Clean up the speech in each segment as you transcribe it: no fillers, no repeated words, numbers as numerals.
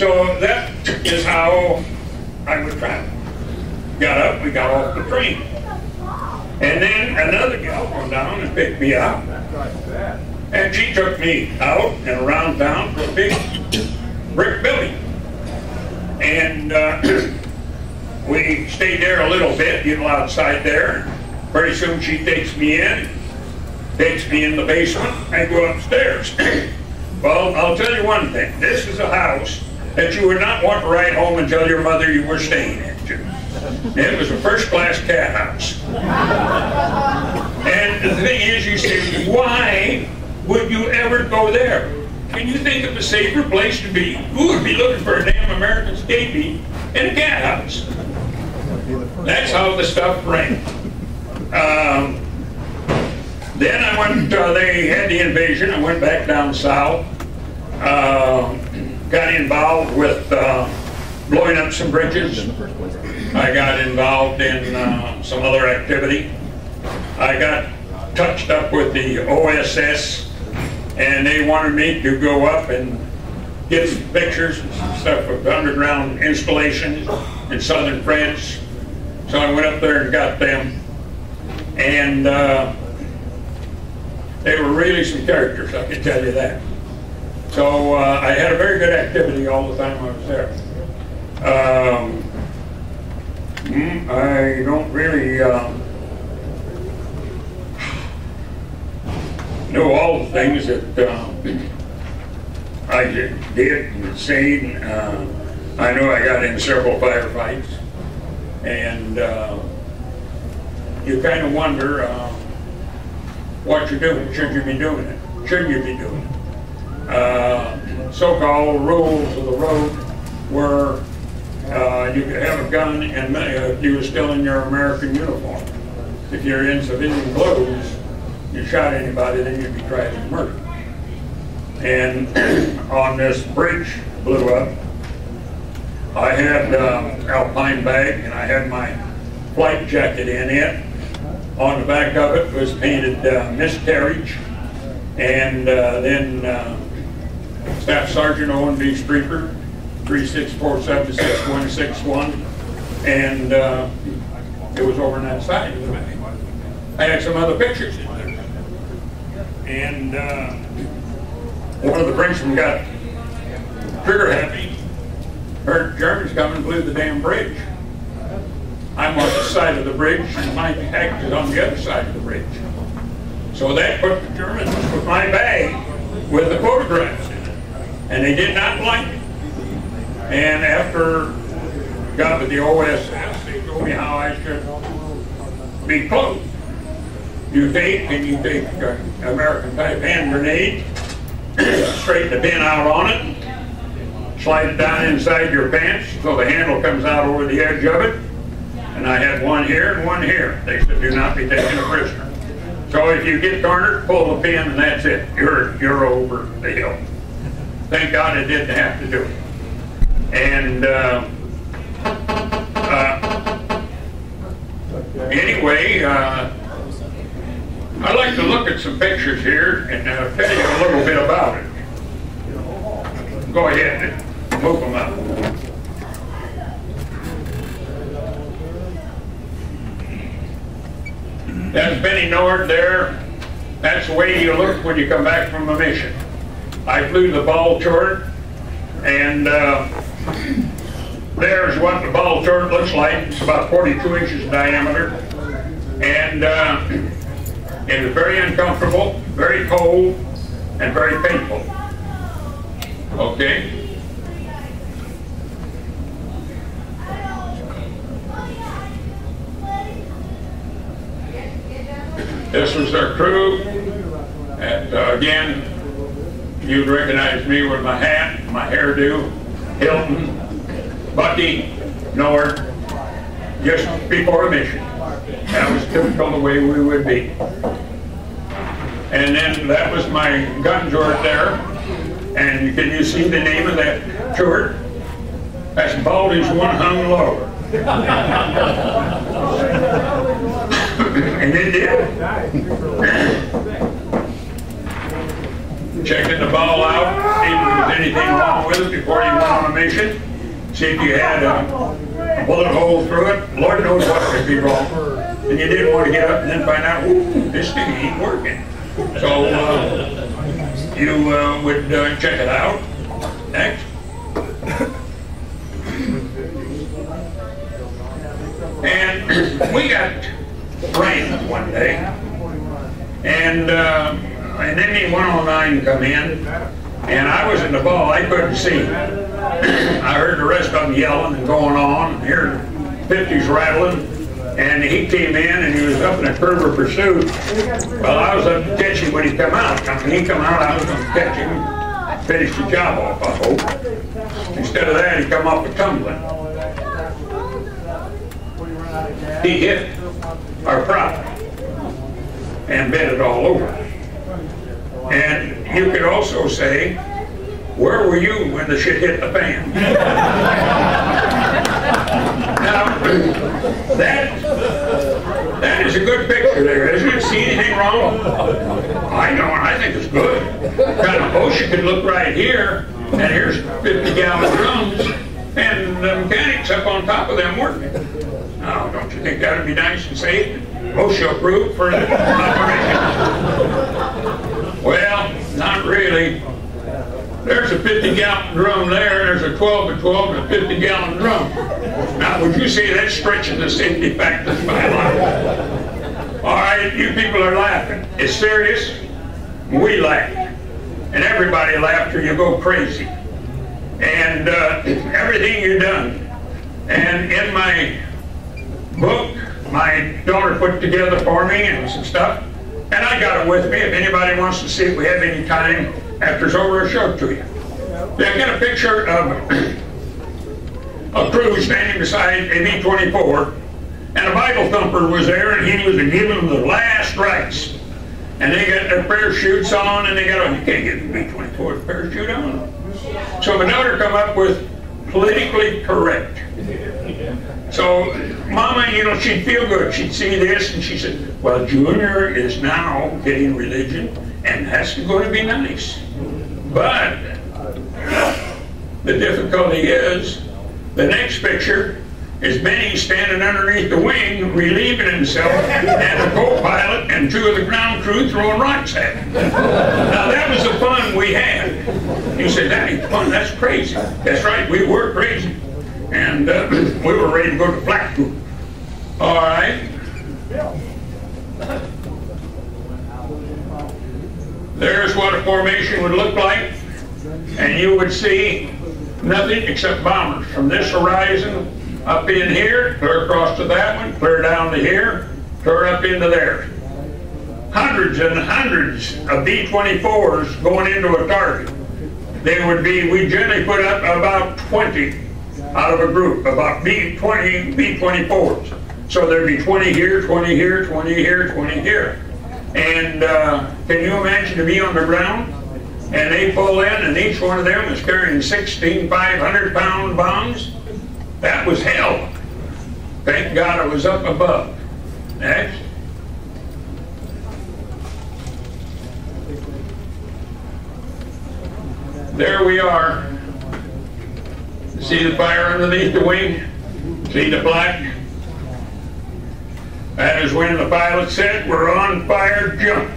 So that is how I would travel. Got up, we got off the train. And then another gal come down and picked me up. And she took me out and around town to a big brick building. And we stayed there a little bit, outside there. Pretty soon she takes me in the basement, and go upstairs. Well, I'll tell you one thing. This is a house that you would not want to ride home and tell your mother you were staying into. It was a first-class cat house. And the thing is, you say, why would you ever go there? Can you think of a safer place to be? Who would be looking for a damn American escapee in a cat house? That's how the stuff ran. Then I went, they had the invasion. I went back down south. Got involved with blowing up some bridges. I got involved in some other activity. I got touched up with the OSS, and they wanted me to go up and get some pictures and some stuff of underground installations in southern France. So I went up there and got them. And they were really some characters, I can tell you that. So I had a very good activity all the time I was there. I don't really know all the things that I did and seen. I know I got in several firefights, and you kind of wonder what you're doing. Should you be doing it? Should you be doing it? So-called rules of the road were you could have a gun and if you were still in your American uniform. If you're in civilian clothes, you shot anybody, then you'd be tried as murder. And on this bridge blew up, I had Alpine bag and I had my flight jacket in it. On the back of it was painted miscarriage, and then Staff Sergeant Owen B. Streeper, 36476161, and it was over on that side of the bag. I had some other pictures in there, and one of the Frenchmen got trigger happy, heard Germans coming, blew the damn bridge. I'm on the side of the bridge, and my bag is on the other side of the bridge. So that put the Germans with my bag with the photographs in it, and they did not like it. And after I got with the OSS, they told me how I should be clothed. You take American type hand grenade, straighten the pin out on it, slide it down inside your pants so the handle comes out over the edge of it. And I had one here and one here. They said, do not be taken a prisoner. So if you get cornered, pull the pin and that's it. You're over the hill. Thank God I didn't have to do it. And anyway, I'd like to look at some pictures here and tell you a little bit about it. Go ahead and move them up. That's Benny Nord there. That's the way you look when you come back from a mission. I flew the ball turret, and there's what the ball turret looks like. It's about 42 inches in diameter, and it was very uncomfortable, very cold, and very painful. Okay? This was our crew, and again, you'd recognize me with my hat, my hairdo, Hilton, Bucky, Nord, just before a mission. That was typical the way we would be. And then that was my gun turret there, and can you see the name of that turret? That's Baldy's One Hung Lower. And it did. Checking the ball out, see if there was anything wrong with it before you went on a formation, see if you had a bullet hole through it. Lord knows what could be wrong. And you didn't want to get up and then find out, ooh, this thing ain't working. So you would check it out. Next. And we got rain one day, and then 109 come in, and I was in the ball. I couldn't see. I heard the rest of them yelling and going on, and heard 50s rattling, and he came in, and he was up in a curve of pursuit. Well, I was up to catch him when he come out. When he come out, I was going to catch him, finish the job off, I hope. Instead of that, he come off the tumbling. He hit our prop and bent it all over. And you could also say, where were you when the shit hit the fan? Now, that is a good picture there, isn't it? See anything wrong? I don't. I think it's good. Kind of boat you could look right here, and here's 50-gallon drums, and the mechanics up on top of them working. Now, don't you think that would be nice and safe? OSHA approved for the operation? Well, not really. There's a 50-gallon drum there, there's a 12 and 12 and a 50-gallon drum. Now, would you say that's stretching the safety factors by a lot? All right, you people are laughing. It's serious. We laugh. And everybody laughs or you go crazy. And everything you've done. And in my book, my daughter put together for me and some stuff. And I got it with me. If anybody wants to see if we have any time after it's over, I'll show it to you. I got a picture of a crew standing beside a B-24, and a Bible thumper was there, and he was giving them the last rites. And they got their parachutes on, and they got on. You can't get a B-24 parachute on. So my daughter come up with politically correct. So Mama, you know, she'd feel good. She'd see this, and she said, well, Junior is now getting religion, and that's going to be nice. But the difficulty is, the next picture is Benny standing underneath the wing, relieving himself, and the co-pilot and two of the ground crew throwing rocks at him. Now that was the fun we had. He said, that ain't fun, that's crazy. That's right, we were crazy. And we were ready to go to flat group. All right. There's what a formation would look like. And you would see nothing except bombers from this horizon up in here, clear across to that one, clear down to here, clear up into there. Hundreds and hundreds of B-24s going into a target. They would be, we generally put up about 20 out of a group, about B-20 B-24s. So there'd be 20 here, 20 here, 20 here, 20 here. And can you imagine to be on the ground? And they pull in, and each one of them was carrying 16 500-pound bombs. That was hell. Thank God it was up above. Next. There we are. See the fire underneath the wing? See the black? That is when the pilot said, we're on fire, jump.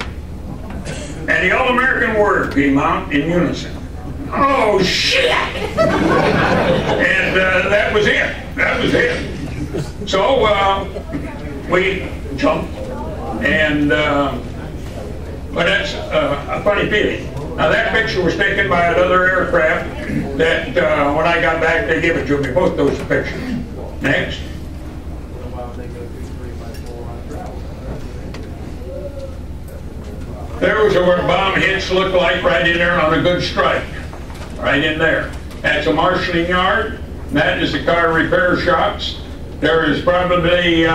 And the all-American word came out in unison. Oh, shit! And that was it. That was it. So we jumped, and but that's a funny feeling. Now that picture was taken by another aircraft that when I got back, they gave it to me, both those pictures. Next. There was where bomb hits look like right in there on a good strike. Right in there. That's a marshalling yard. That is the car repair shops. There is probably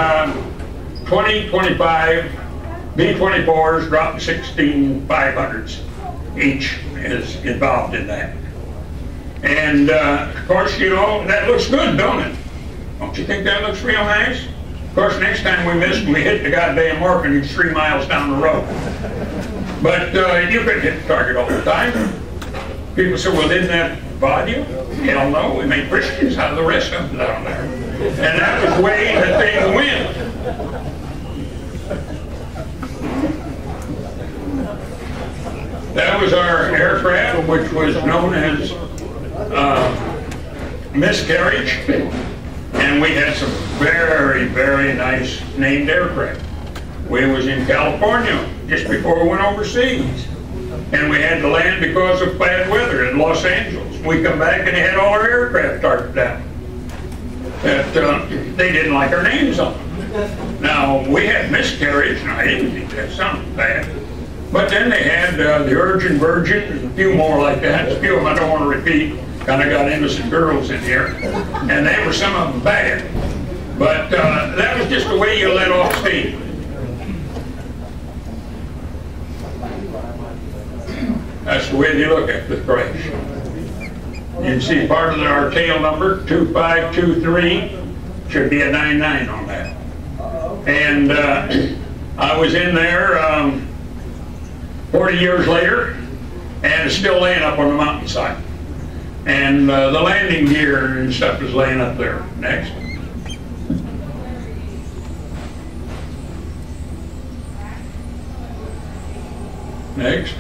20, 25 B-24s dropping 16 500s. Each is involved in that. And of course, you know, that looks good, don't it? Don't you think that looks real nice? Of course, next time we missed, we hit the goddamn orphanage 3 miles down the road. But you couldn't hit the target all the time. People say, well, didn't that vodka? Hell no, we made Christians out of the rest of them down there. And that was the way the thing went. That was our aircraft, which was known as Miscarriage. And we had some very, very nice named aircraft. We was in California just before we went overseas. And we had to land because of bad weather in Los Angeles. We come back and they had all our aircraft started down. That they didn't like our names on them. Now, we had Miscarriage, and I didn't think that sounded bad. But then they had the Urgent Virgin, and a few more like that. A few of them I don't want to repeat. Kind of got innocent girls in here. And they were some of them bad. But that was just the way you let off steam. That's the way they look at the crash. You can see part of our tail number, 2523, should be a 99 on that. And I was in there 40 years later, and it's still laying up on the mountainside. And the landing gear and stuff is laying up there. Next. Next.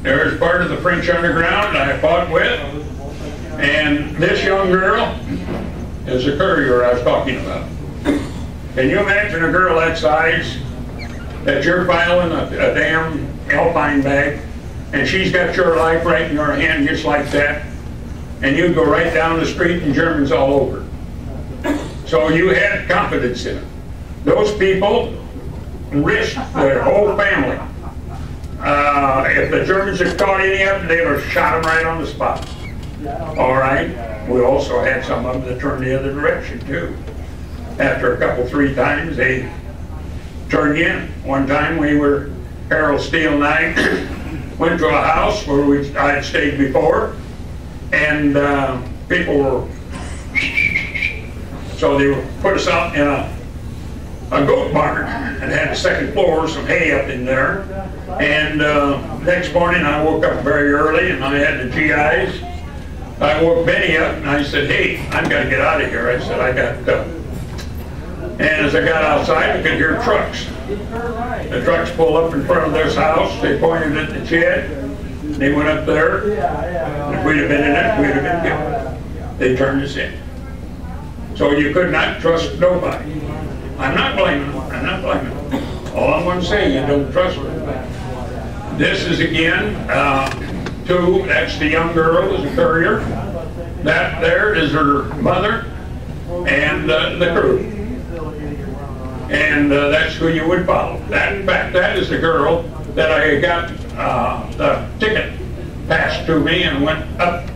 There's part of the French underground I fought with, and this young girl is the courier I was talking about. Can you imagine a girl that size, that you're filing a damn Alpine bag, and she's got your life right in her hand just like that, and you go right down the street and Germans all over. So you had confidence in them. Those people risked their whole family. If the Germans had caught any of them, they would have shot them right on the spot. All right. We also had some of them that turned the other direction too. After a couple, 3 times, they turned in. One time we were, Harold Steele and I went to a house where I had stayed before, and people were, so they put us out in a goat barn and had the second floor, some hay up in there. And next morning I woke up very early and I had the GIs. I woke Benny up and I said, hey, I've got to get out of here. I said, I got, and as I got outside I could hear trucks. The trucks pulled up in front of this house. They pointed at the shed. They went up there. If we'd have been in it, we'd have been killed. They turned us in. So you could not trust nobody. I'm not blaming them. I'm not blaming them. All I'm going to say, you don't trust them. This is again, 2, that's the young girl as a courier. That there is her mother and the crew. And that's who you would follow. In fact, that is the girl that I got the ticket passed to me and went up,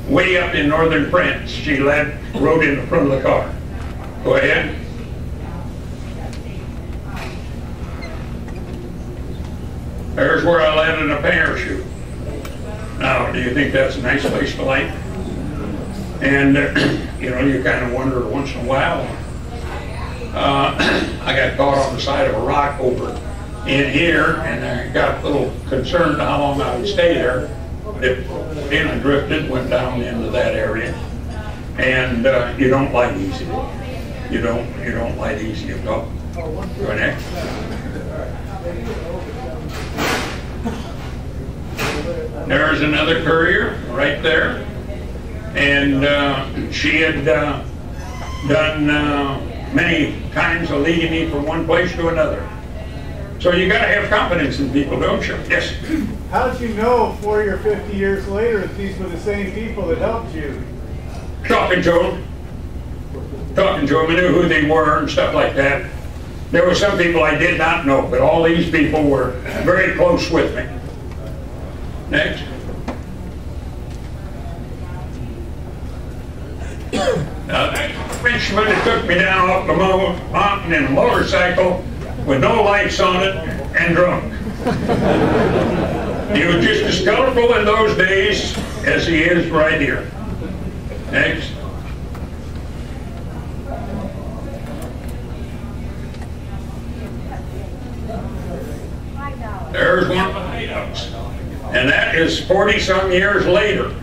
way up in northern France. She rode in the front of the car. Go ahead. There's where I landed in a parachute. Now, do you think that's a nice place to land? And, you know, you kind of wonder once in a while. I got caught on the side of a rock over in here, and I got a little concerned how long I would stay there. But then I drifted, went down into that area. And you don't light easy. You don't light easy at all. Go next. There's another courier right there, and she had done many times of leading me from one place to another. So you got to have confidence in people, don't you? Yes. How did you know 40 or 50 years later that these were the same people that helped you? Talking to them. I knew who they were and stuff like that. There were some people I did not know, but all these people were very close with me. Next. Now that Frenchman that took me down off the mountain in a motorcycle with no lights on it and drunk. He was just as colorful in those days as he is right here. Next. There's one of the hideouts. And that is 40-some years later.